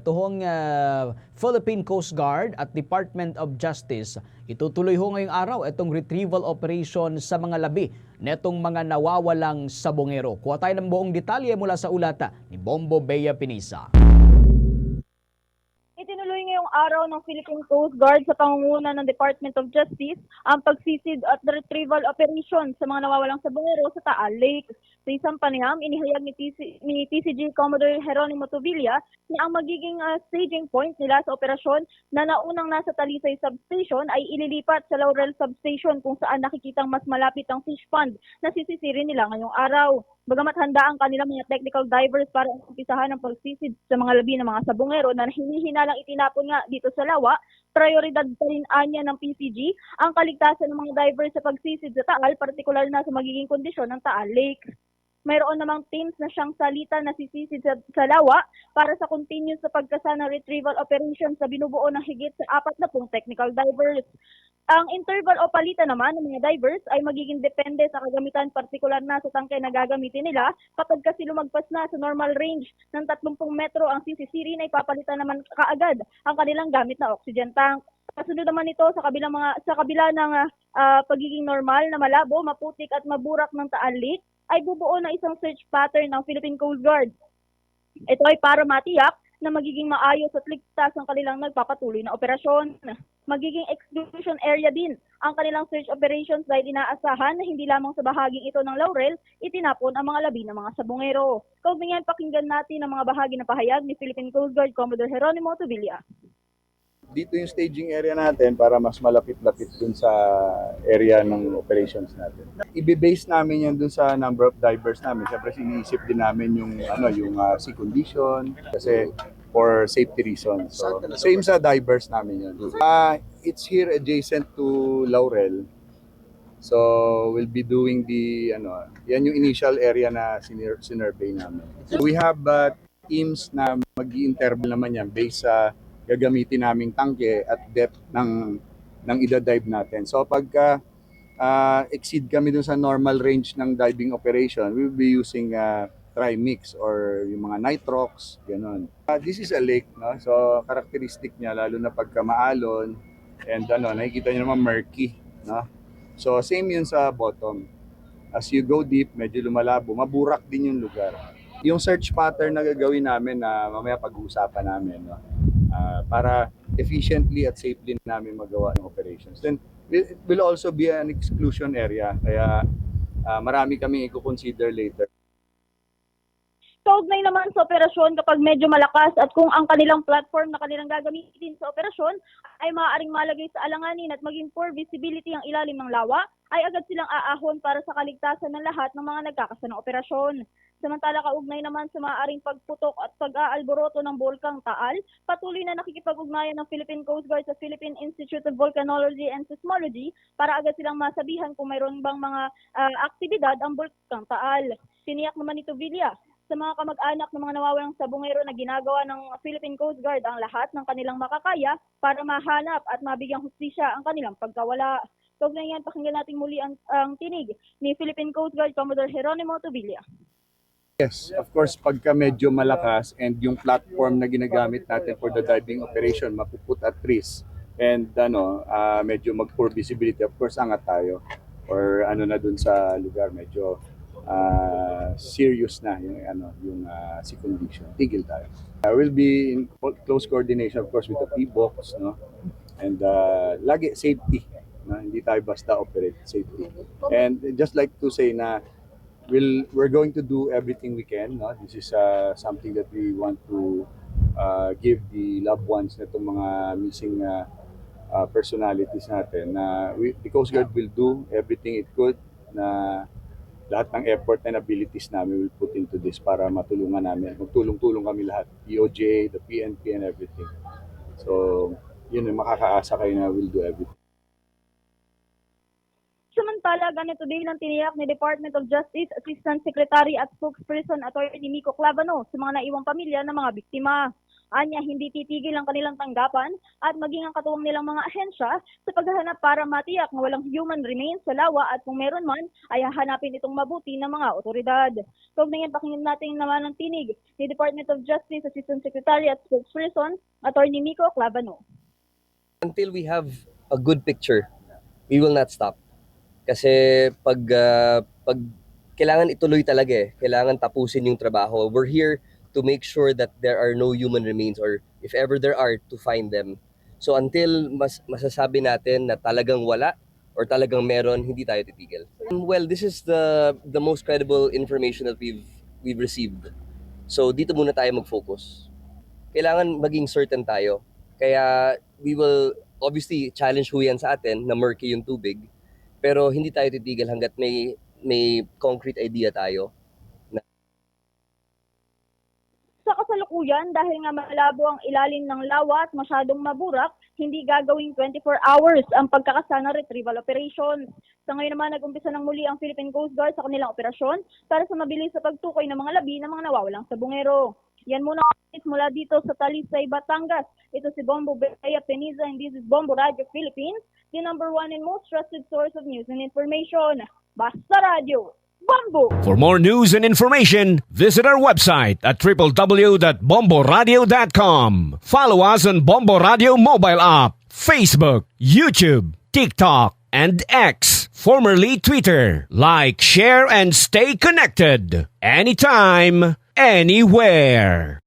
Tuhong Philippine Coast Guard at Department of Justice, itutuloy ho ngayong araw itong retrieval operation sa mga labi netong mga nawawalang sabongero. Kuha tayo ng buong detalye mula sa ulata ni Bombo Bea Pinisa. Itinuloy ngayong araw ng Philippine Coast Guard sa pangunguna ng Department of Justice ang pagsisid at retrieval operation sa mga nawawalang sabongero sa Taal Lake. Sa isang panayam, inihayag ni TCG Commodore Jeronimo Tobilla na ang magiging staging point nila sa operasyon na naunang nasa Talisay Substation ay ililipat sa Laurel Substation kung saan nakikitang mas malapit ang fish pond na sisisirin nila ngayong araw. Bagamat handa ang kanilang mga technical divers para umpisahan ang pagsisid sa mga labi ng mga sabongero na hinihinalang itinapon nga dito sa lawa, prioridad pa rin anya ng PCG ang kaligtasan ng mga divers sa pagsisid sa Taal, partikular na sa magiging kondisyon ng Taal Lake. Mayroon namang teams na siyang salita na sisisid sa lawa para sa continuous sa pagkasa ng retrieval operation sa binubuo ng higit sa 40 technical divers. Ang interval o palitan naman ng mga divers ay magiging depende sa kagamitan, partikular na sa tangke na gagamitin nila. Kapag kasi lumagpas na sa normal range ng 30 metro ang sisisirin ay papalitan naman kaagad ang kanilang gamit na oxygen tank. Kasunod naman ito sa kabila ng pagiging normal na malabo, maputik at maburak ng Taal Lake ay bubuo na isang search pattern ng Philippine Coast Guard. Ito ay para matiyak na magiging maayos at ligtas ang kanilang nagpapatuloy na operasyon. Magiging exclusion area din ang kanilang search operations dahil inaasahan na hindi lamang sa bahaging ito ng Laurel itinapon ang mga labi ng mga sabongero. Kaugnyan, pakinggan natin ang mga bahagi ng pahayag ni Philippine Coast Guard Commodore Jeronimo Tobilla. Dito yung staging area natin para mas malapit-lapit dun sa area ng operations natin. Ibe-base namin yan dun sa number of divers namin. Siyempre iniisip din namin yung sea condition kasi for safety reasons. So same sa divers namin yun. It's here adjacent to Laurel. So we'll be doing yan yung initial area na sinurvey namin. We have teams na mag-i-interval naman yan based sa gagamitin naming tangke at depth ng ida-dive natin. So pagka exceed kami dun sa normal range ng diving operation, we will be using trimix or yung mga nitrox, gano'n. This is a lake, no? So characteristic niya lalo na pagka maalon and nakikita niyo naman murky, no? So same yun sa bottom. As you go deep, medyo lumalabo, maburak din yung lugar. Yung search pattern na gagawin namin na mamaya pag-uusapan namin, no? Para efficiently at safely namin magawa ng operations. Then it will also be an exclusion area, kaya marami kami i-consider later. Kaugnay naman sa operasyon, kapag medyo malakas at kung ang kanilang platform na kanilang gagamitin sa operasyon ay maaaring malagay sa alanganin at maging poor visibility ang ilalim ng lawa, ay agad silang aahon para sa kaligtasan ng lahat ng mga nagkakasanang operasyon. Samantala, kaugnay naman sa maaaring pagputok at pag-aalboroto ng Bulkang Taal, patuloy na nakikipag-ugnayan ng Philippine Coast Guard sa Philippine Institute of Volcanology and Seismology para agad silang masabihan kung mayroon bang mga aktibidad ang Bulkang Taal. Tiniyak naman ni Tobilla sa mga kamag-anak ng mga nawawalang sabongero na ginagawa ng Philippine Coast Guard ang lahat ng kanilang makakaya para mahanap at mabigyang hustisya ang kanilang pagkawala. Kaugnay yan, pakinggan natin muli ang tinig ni Philippine Coast Guard Commodore Jeronimo Tobilla. Yes, of course, pagka medyo malakas and yung platform na ginagamit natin for the diving operation mapuput at risk and medyo mag-poor visibility, of course, angat tayo or na dun sa lugar medyo serious na yung sea condition. Tigil tayo. We'll be in close coordination, of course, with the PBOX, no? And lagi safety, no? Hindi tayo basta operate, safety. And just like to say na we're going to do everything we can, no? This is something that we want to give the loved ones na itong mga missing personalities natin. The Coast Guard will do everything it could na lahat ng effort and abilities namin will put into this para matulungan namin. Magtulong-tulong kami lahat. EOJ, the PNP and everything. So, yun yung makakaasa kayo na we'll do everything. Samantala, ganito din ang tiniyak ni Department of Justice Assistant Secretary at Spokesperson Attorney Miko Clavano sa mga naiwang pamilya ng mga biktima. Anya, hindi titigil ang kanilang tanggapan at maging ang katuwang nilang mga ahensya sa paghahanap para matiyak na walang human remains sa lawa at kung meron man ay hahanapin itong mabuti ng mga otoridad. Kaugnayan, pakinggan natin naman ang tinig ni Department of Justice Assistant Secretary at Spokesperson, Attorney Nico Clavano. Until we have a good picture, we will not stop. Kasi pag kailangan ituloy talaga kailangan tapusin yung trabaho. We're here to make sure that there are no human remains or if ever there are, to find them. So until masasabi natin na talagang wala or talagang meron, hindi tayo titigil. Well, this is the most credible information that we've received. So dito muna tayo mag-focus. Kailangan maging certain tayo. Kaya we will obviously challenge ho yan sa atin na murky yung tubig. Pero hindi tayo titigil hanggat may concrete idea tayo. Sa kasalukuyan, dahil nga malabo ang ilalim ng lawa at masyadong maburak, hindi gagawing 24 hours ang pagkakasana retrieval operation. Sa ngayon naman, nag-umpisa ng muli ang Philippine Coast Guard sa kanilang operasyon para sa mabilis sa pagtukoy ng mga labi ng mga nawawalang sabongero. Yan muna mula dito sa Talisay, Batangas. Ito si Bombo Bea Peniza and this is Bombo Radio Philippines, the #1 and most trusted source of news and information. Basta Radio! Bombo! For more news and information, visit our website at www.bomboradio.com. Follow us on Bombo Radio mobile app, Facebook, YouTube, TikTok, and X, formerly Twitter. Like, share, and stay connected. Anytime, anywhere.